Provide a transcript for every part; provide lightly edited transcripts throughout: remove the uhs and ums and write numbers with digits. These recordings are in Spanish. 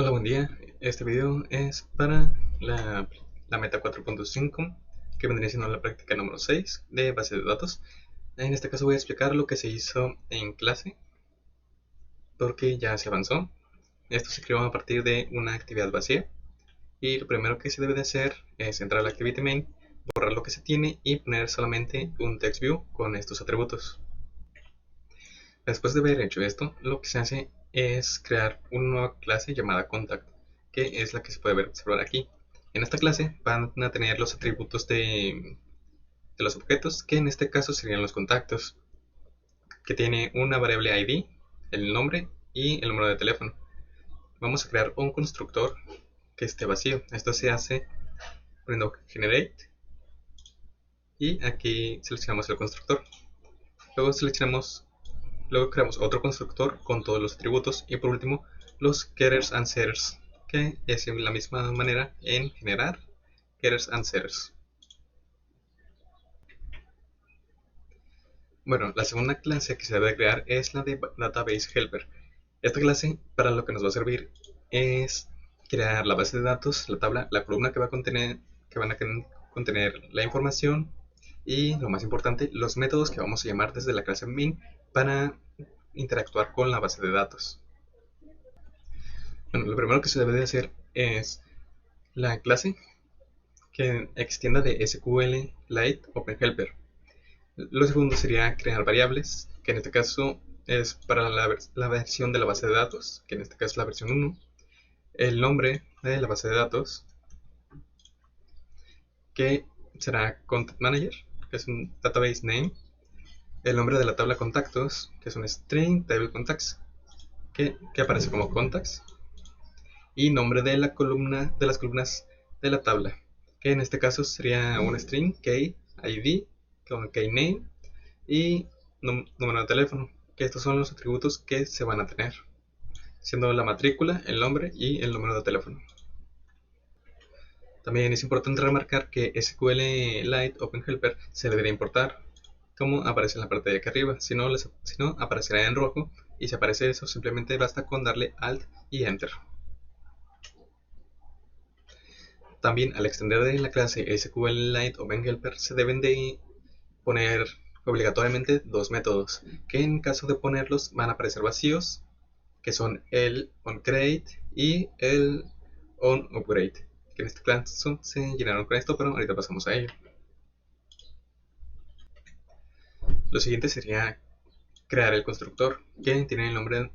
Hola, buen día. Este video es para la meta 4.5, que vendría siendo la práctica número 6 de base de datos. En este caso voy a explicar lo que se hizo en clase, porque ya se avanzó. Esto se creó a partir de una actividad vacía, y lo primero que se debe de hacer es entrar a la activity main, borrar lo que se tiene y poner solamente un text view con estos atributos. Después de haber hecho esto, lo que se hace es crear una nueva clase llamada contact, que es la que se puede observar aquí. En esta clase van a tener los atributos de los objetos, que en este caso serían los contactos, que tiene una variable ID, el nombre y el número de teléfono. Vamos a crear un constructor que esté vacío. Esto se hace poniendo generate y aquí seleccionamos el constructor. Luego creamos otro constructor con todos los atributos y por último los getters and setters, que es de la misma manera en generar getters and setters. Bueno, la segunda clase que se debe crear es la de database helper. Esta clase para lo que nos va a servir es crear la base de datos, la tabla, la columna que van a contener la información y, lo más importante, los métodos que vamos a llamar desde la clase main para interactuar con la base de datos. Bueno, lo primero que se debe de hacer es la clase que extienda de SQLite OpenHelper. Lo segundo sería crear variables, que en este caso es para la versión de la base de datos, que en este caso es la versión 1, el nombre de la base de datos, que será Content Manager, que es un database name, el nombre de la tabla contactos, que es un string table contacts, que aparece como contacts, y nombre de la columna, de las columnas de la tabla, que en este caso sería un string key id con key name y número de teléfono, que estos son los atributos que se van a tener, siendo la matrícula, el nombre y el número de teléfono. También es importante remarcar que SQLite OpenHelper se debería importar, como aparece en la parte de aquí arriba, si no aparecerá en rojo, y si aparece eso simplemente basta con darle Alt y Enter. También al extender de la clase SQLite OpenHelper se deben de poner obligatoriamente dos métodos, que en caso de ponerlos van a aparecer vacíos, que son el onCreate y el onUpgrade, que en este caso se llenaron con esto, pero ahorita pasamos a ello. Lo siguiente sería crear el constructor, que tiene el nombre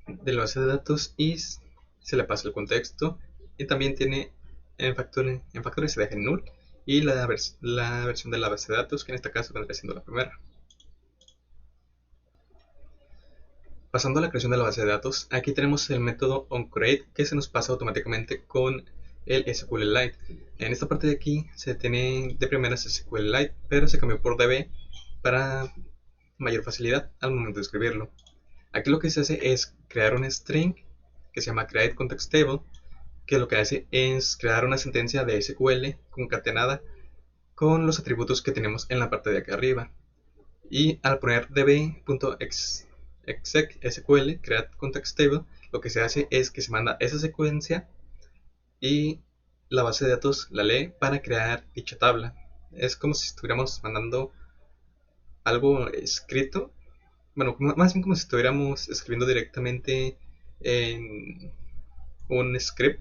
de la base de datos y se le pasa el contexto, y también tiene en factores se deja en null y la versión de la base de datos, que en este caso vendría siendo la primera. Pasando a la creación de la base de datos, aquí tenemos el método onCreate, que se nos pasa automáticamente con el SQLite. En esta parte de aquí se tiene de primeras SQLite, pero se cambió por DB para mayor facilidad al momento de escribirlo. Aquí lo que se hace es crear un string que se llama createContextTable, que lo que hace es crear una sentencia de SQL concatenada con los atributos que tenemos en la parte de aquí arriba. Y al poner db.exec SQL createContextTable, lo que se hace es que se manda esa secuencia y la base de datos la lee para crear dicha tabla. Es como si estuviéramos mandando algo escrito, bueno, más bien como si estuviéramos escribiendo directamente en un script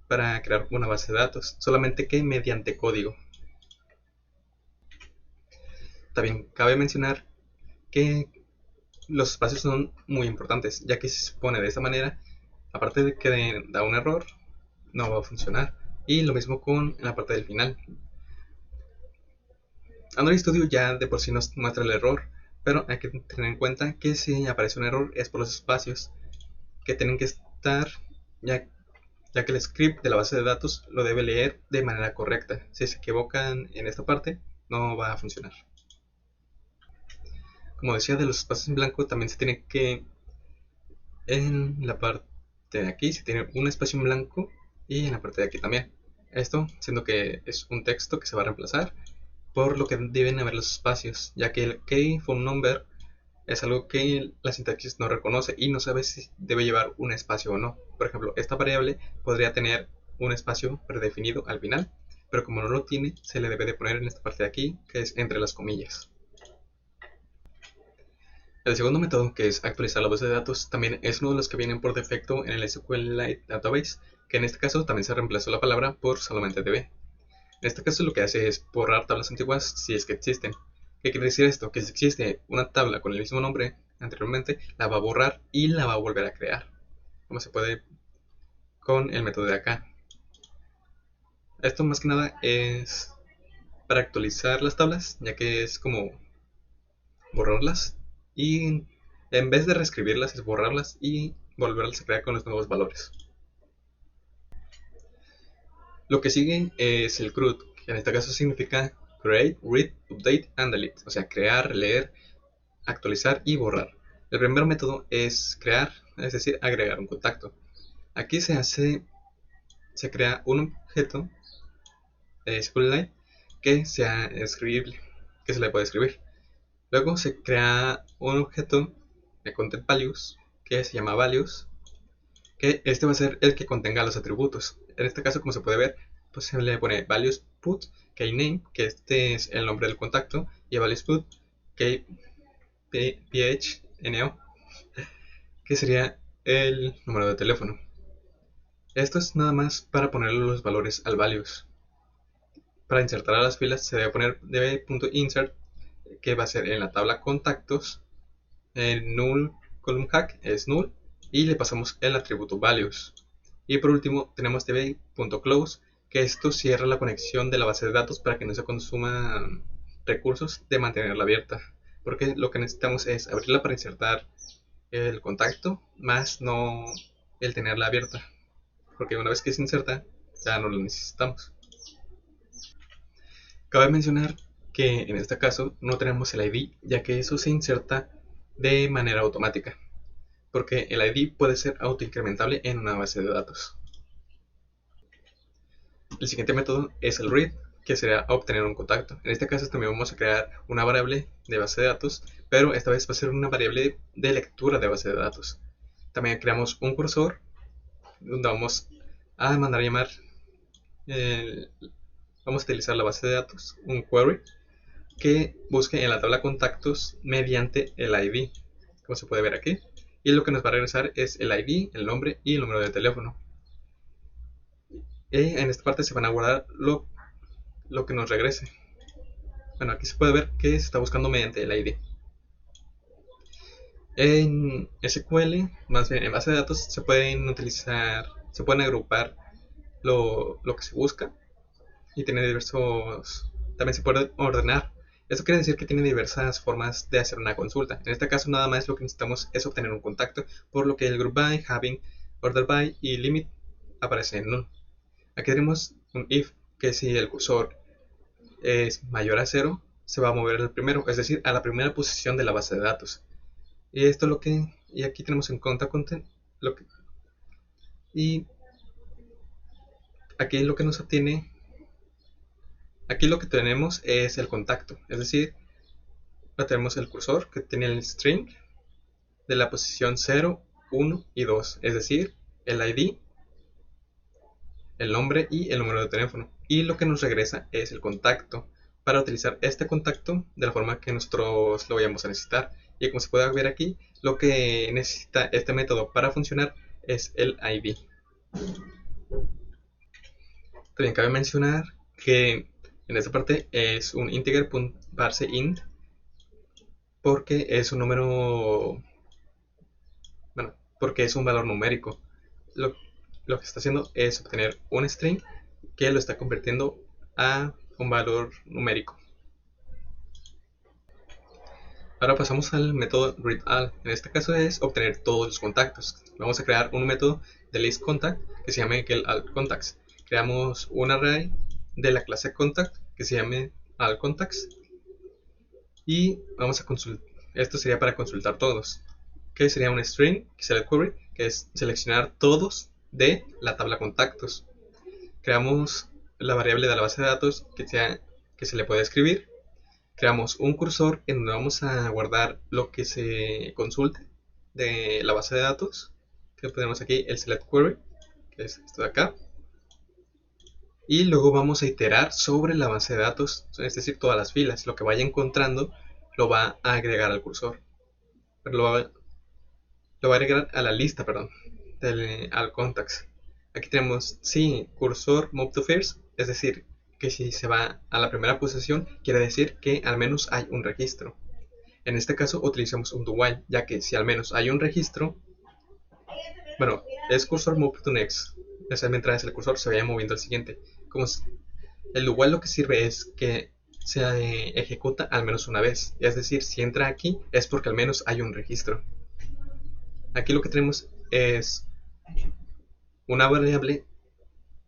para crear una base de datos, solamente que mediante código. También cabe mencionar que los espacios son muy importantes, ya que si se pone de esta manera, aparte de que da un error, no va a funcionar. Y lo mismo con la parte del final. Android Studio ya de por sí nos muestra el error, pero hay que tener en cuenta que si aparece un error es por los espacios, que tienen que estar, ya que el script de la base de datos lo debe leer de manera correcta. Si se equivocan en esta parte, no va a funcionar. Como decía, de los espacios en blanco también se tiene que, en la parte de aquí se tiene un espacio en blanco y en la parte de aquí también. Esto siendo que es un texto que se va a reemplazar, por lo que deben haber los espacios, ya que el key phone number es algo que la sintaxis no reconoce y no sabe si debe llevar un espacio o no. Por ejemplo, esta variable podría tener un espacio predefinido al final, pero como no lo tiene, se le debe de poner en esta parte de aquí, que es entre las comillas. El segundo método, que es actualizar la base de datos, también es uno de los que vienen por defecto en el SQLite Database, que en este caso también se reemplazó la palabra por solamente DB. En este caso lo que hace es borrar tablas antiguas si es que existen. ¿Qué quiere decir esto? Que si existe una tabla con el mismo nombre anteriormente, la va a borrar y la va a volver a crear, como se puede con el método de acá. Esto más que nada es para actualizar las tablas, ya que es como borrarlas y en vez de reescribirlas es borrarlas y volverlas a crear con los nuevos valores. Lo que sigue es el CRUD, que en este caso significa Create, Read, Update and Delete, o sea, crear, leer, actualizar y borrar. El primer método es crear, es decir, agregar un contacto. Aquí se crea un objeto SQLite que sea escribible, que se le puede escribir. Luego se crea un objeto de content values que se llama values, que este va a ser el que contenga los atributos. En este caso, como se puede ver, pues se le pone values put keyname, que este es el nombre del contacto, y values put phno, que sería el número de teléfono. Esto es nada más para ponerle los valores al values. Para insertar a las filas se debe poner db.insert, que va a ser en la tabla contactos, el null column hack es null, y le pasamos el atributo values. Y por último tenemos db.close, que esto cierra la conexión de la base de datos para que no se consuman recursos de mantenerla abierta, porque lo que necesitamos es abrirla para insertar el contacto, más no el tenerla abierta, porque una vez que se inserta ya no lo necesitamos. Cabe mencionar que en este caso no tenemos el ID, ya que eso se inserta de manera automática, porque el ID puede ser autoincrementable en una base de datos. El siguiente método es el read, que será obtener un contacto. En este caso también vamos a crear una variable de base de datos, pero esta vez va a ser una variable de lectura de base de datos. También creamos un cursor, donde vamos a mandar a llamar vamos a utilizar la base de datos, un query, que busque en la tabla contactos mediante el ID, como se puede ver aquí. Y lo que nos va a regresar es el ID, el nombre y el número de teléfono. Y en esta parte se van a guardar lo que nos regrese. Bueno, aquí se puede ver que se está buscando mediante el ID. En SQL, más bien en base de datos, se pueden utilizar, se pueden agrupar lo que se busca y tiene diversos, también se puede ordenar. Esto quiere decir que tiene diversas formas de hacer una consulta. En este caso nada más lo que necesitamos es obtener un contacto, por lo que el group by, having, order by y limit aparecen en null. Aquí tenemos un if, que si el cursor es mayor a 0, se va a mover al primero, es decir, a la primera posición de la base de datos. Y esto es lo que, y aquí tenemos en cuenta content, y aquí lo que nos obtiene. Aquí lo que tenemos es el contacto, es decir, tenemos el cursor que tiene el string de la posición 0, 1 y 2, es decir, el ID, el nombre y el número de teléfono. Y lo que nos regresa es el contacto para utilizar este contacto de la forma que nosotros lo vayamos a necesitar. Y como se puede ver aquí, lo que necesita este método para funcionar es el ID. También cabe mencionar que en esta parte es un integer.parseInt, porque es un número, bueno, porque es un valor numérico. Lo que está haciendo es obtener un string que lo está convirtiendo a un valor numérico. Ahora pasamos al método readAll. En este caso es obtener todos los contactos. Vamos a crear un método de listContact que se llame getAllContacts. Creamos un array de la clase contact que se llame allContacts y vamos a consultar. Esto sería para consultar todos, que sería un string selectQuery, que es seleccionar todos de la tabla contactos. Creamos la variable de la base de datos que se le puede escribir. creamos un cursor en donde vamos a guardar lo que se consulte de la base de datos, que ponemos aquí el select query, que es esto de acá, y luego vamos a iterar sobre la base de datos, es decir, todas las filas. Lo que vaya encontrando lo va a agregar al cursor, lo va a agregar a la lista, perdón, al contacts. Aquí tenemos, sí, cursor move to first, es decir, que si se va a la primera posición, quiere decir que al menos hay un registro. En este caso utilizamos un do while, ya que si al menos hay un registro, bueno, es cursor move to next, o sea, mientras el cursor se vaya moviendo al siguiente. Como el do while lo que sirve es que se ejecuta al menos una vez, es decir, si entra aquí es porque al menos hay un registro. Aquí lo que tenemos es una variable,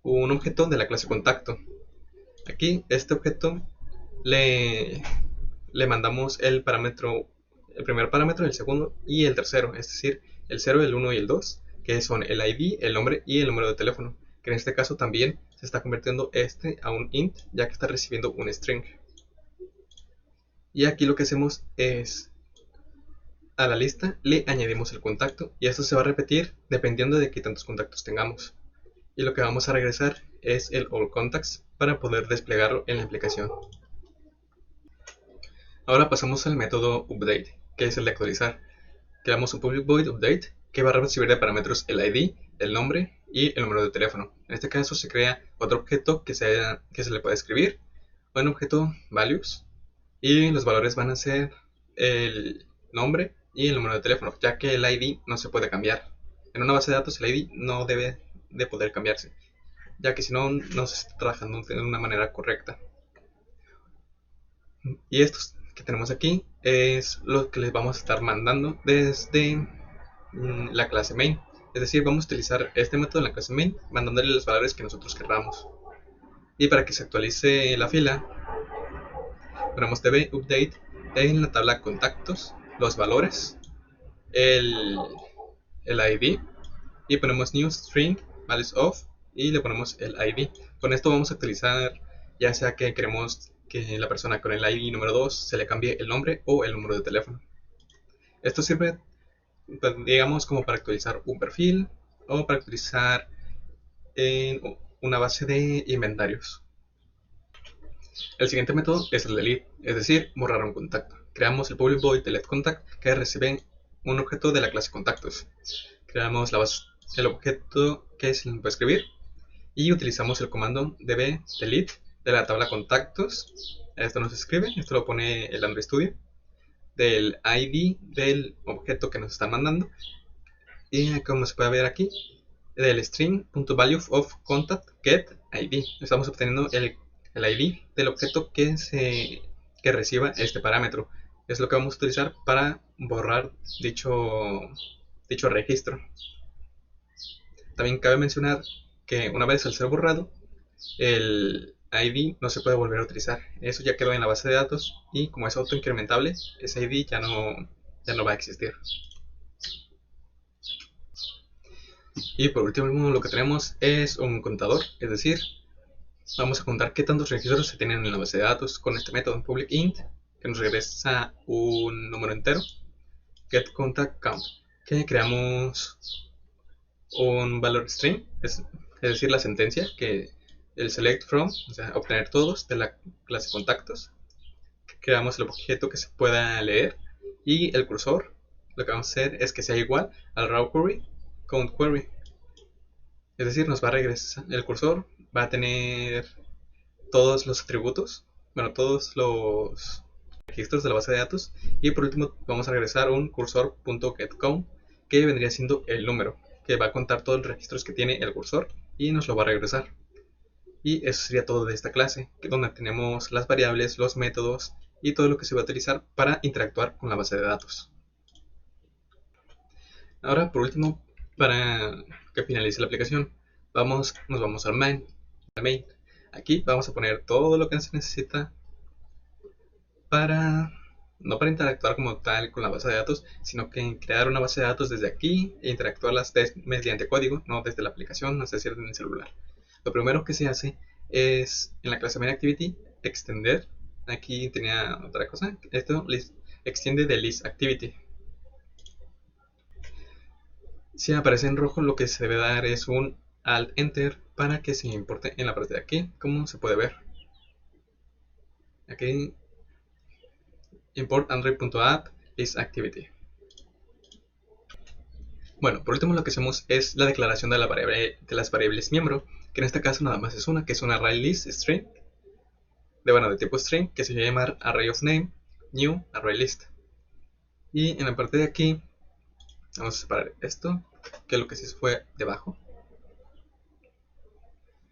un objeto de la clase contacto. Aquí este objeto le mandamos el parámetro, el primer parámetro, el segundo y el tercero, es decir, el 0, el 1 y el 2, que son el ID, el nombre y el número de teléfono, que en este caso también se está convirtiendo este a un int, ya que está recibiendo un string. Y aquí lo que hacemos es, a la lista le añadimos el contacto, y esto se va a repetir dependiendo de qué tantos contactos tengamos. Y lo que vamos a regresar es el all contacts para poder desplegarlo en la aplicación. Ahora pasamos al método update, que es el de actualizar. Creamos un public void update que va a recibir de parámetros el ID, el nombre y el número de teléfono. En este caso se crea otro objeto que se le puede escribir, un objeto values, y los valores van a ser el nombre y el número de teléfono, ya que el ID no se puede cambiar. En una base de datos el ID no debe de poder cambiarse, ya que si no, no se está trabajando de una manera correcta. Y estos que tenemos aquí es lo que les vamos a estar mandando desde la clase main. Es decir, vamos a utilizar este método en la clase main, mandándole los valores que nosotros queramos. Y para que se actualice la fila, ponemos db update en la tabla contactos, los valores, el ID, y ponemos new string values of y le ponemos el ID. Con esto vamos a actualizar, ya sea que queremos que la persona con el ID número 2 se le cambie el nombre o el número de teléfono. Esto sirve, pues, digamos, como para actualizar un perfil o para actualizar en una base de inventarios. El siguiente método es el delete, es decir, borrar un contacto. Creamos el public void delete contact que recibe un objeto de la clase contactos. Creamos el objeto que se le puede escribir y utilizamos el comando db delete de la tabla contactos. Esto no se escribe, esto lo pone el Android Studio, del ID del objeto que nos están mandando, y como se puede ver aquí, del string.valueOfContact get ID. Estamos obteniendo el ID del objeto que reciba este parámetro. Es lo que vamos a utilizar para borrar dicho registro. También cabe mencionar que una vez al ser borrado, el ID no se puede volver a utilizar. Eso ya quedó en la base de datos y como es autoincrementable, ese ID ya no va a existir. Y por último lo que tenemos es un contador, es decir, vamos a contar qué tantos registros se tienen en la base de datos con este método public int, que nos regresa un número entero, getContactCount, que creamos un valor string, es decir, la sentencia, que el select from, o sea, obtener todos de la clase contactos. Creamos el objeto que se pueda leer y el cursor, lo que vamos a hacer es que sea igual al raw query count query. Es decir, nos va a regresar, el cursor va a tener todos los atributos, bueno, todos los registros de la base de datos, y por último vamos a regresar un cursor.getCount que vendría siendo el número, que va a contar todos los registros que tiene el cursor y nos lo va a regresar. Y eso sería todo de esta clase, donde tenemos las variables, los métodos y todo lo que se va a utilizar para interactuar con la base de datos. Ahora, por último, para que finalice la aplicación, nos vamos al main. Aquí vamos a poner todo lo que se necesita no para interactuar como tal con la base de datos, sino que crear una base de datos desde aquí e interactuarlas mediante código, no desde la aplicación, es decir, en el celular. Lo primero que se hace es, en la clase MainActivity, extender aquí tenía otra cosa. Esto extiende de list activity. Si aparece en rojo, lo que se debe dar es un Alt Enter para que se importe en la parte de aquí, como se puede ver. Aquí import android.app list activity. Bueno, por último lo que hacemos es la declaración de las variables miembro, que en este caso nada más es una, que es una array list string, de tipo string, que se va a llamar array of name new array list. Y en la parte de aquí vamos a separar esto, que lo que se hizo fue debajo.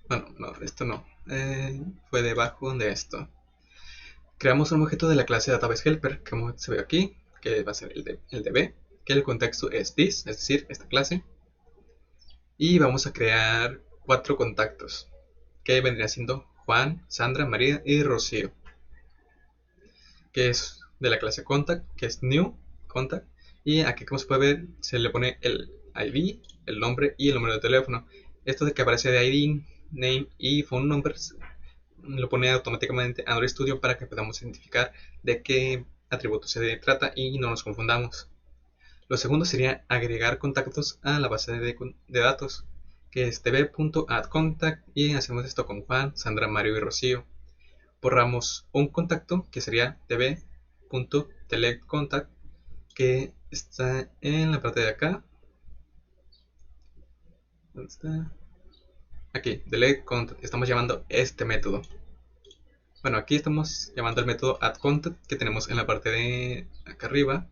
Bueno, no, esto no, fue debajo de esto. Creamos un objeto de la clase database helper, como se ve aquí, que va a ser el DB, que el contexto es this, es decir, esta clase. Y vamos a crear 4 contactos, que vendría siendo Juan, Sandra, María y Rocío, que es de la clase contact, que es new contact. Y aquí, como se puede ver, se le pone el ID, el nombre y el número de teléfono. Esto de que aparece de ID, name y phone numbers lo pone automáticamente Android Studio para que podamos identificar de qué atributo se trata y no nos confundamos. Lo segundo sería agregar contactos a la base de datos, que es db.addContact, y hacemos esto con Juan, Sandra, Mario y Rocío. Borramos un contacto que sería db.deletContact, que está en la parte de acá. ¿Dónde está? Aquí, deleteContact. Estamos llamando este método. Bueno, aquí estamos llamando el método addContact que tenemos en la parte de acá arriba.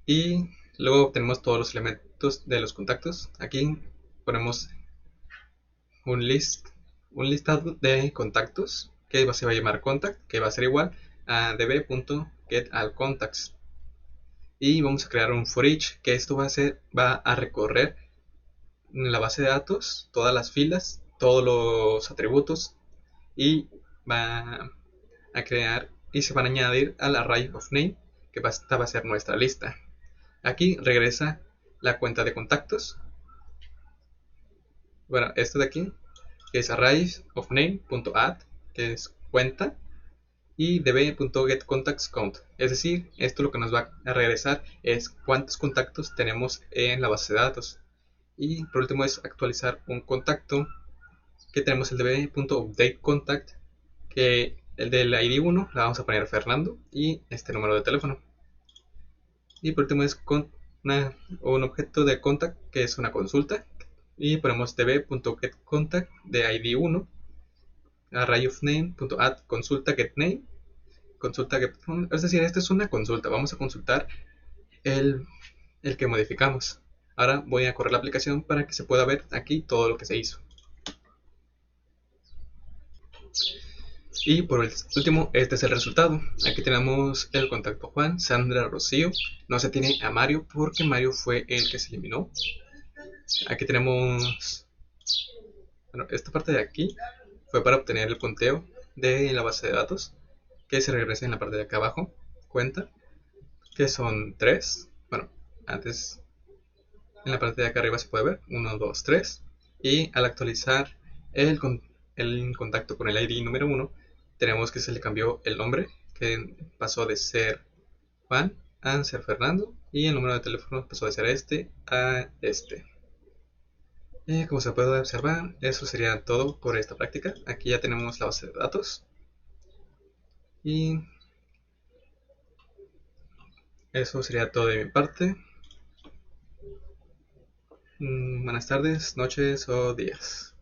Y luego tenemos todos los elementos de los contactos. Aquí ponemos un listado de contactos que se va a llamar contact, que va a ser igual a db.getAllContacts. Y vamos a crear un for each, que esto va a recorrer en la base de datos todas las filas, todos los atributos, y va a crear y se van a añadir al array of name, que esta va a ser nuestra lista. Aquí regresa la cuenta de contactos. Bueno, esto de aquí, que es array of name.add, que es cuenta, y db.getContactsCount. Es decir, esto lo que nos va a regresar es cuántos contactos tenemos en la base de datos. Y por último es actualizar un contacto, que tenemos el db.updateContact, que el del ID 1 la vamos a poner Fernando y este número de teléfono. Y por último es un objeto de contact, que es una consulta, y ponemos db.getContact de ID 1, array of name.add consulta getName, consulta get, es decir, esta es una consulta, vamos a consultar el que modificamos. Ahora voy a correr la aplicación para que se pueda ver aquí todo lo que se hizo. Y por último, este es el resultado. Aquí tenemos el contacto Juan, Sandra, Rocío. No se tiene a Mario porque Mario fue el que se eliminó. Aquí tenemos, bueno, esta parte de aquí fue para obtener el conteo de la base de datos, que se regresa en la parte de acá abajo, cuenta, que son 3. Bueno, antes en la parte de acá arriba se puede ver 1, 2, 3. Y al actualizar el contacto con el ID número 1, tenemos que se le cambió el nombre, que pasó de ser Juan a ser Fernando, y el número de teléfono pasó de ser este a este. Como se puede observar, eso sería todo por esta práctica. Aquí ya tenemos la base de datos. Y eso sería todo de mi parte. Buenas tardes, noches o días.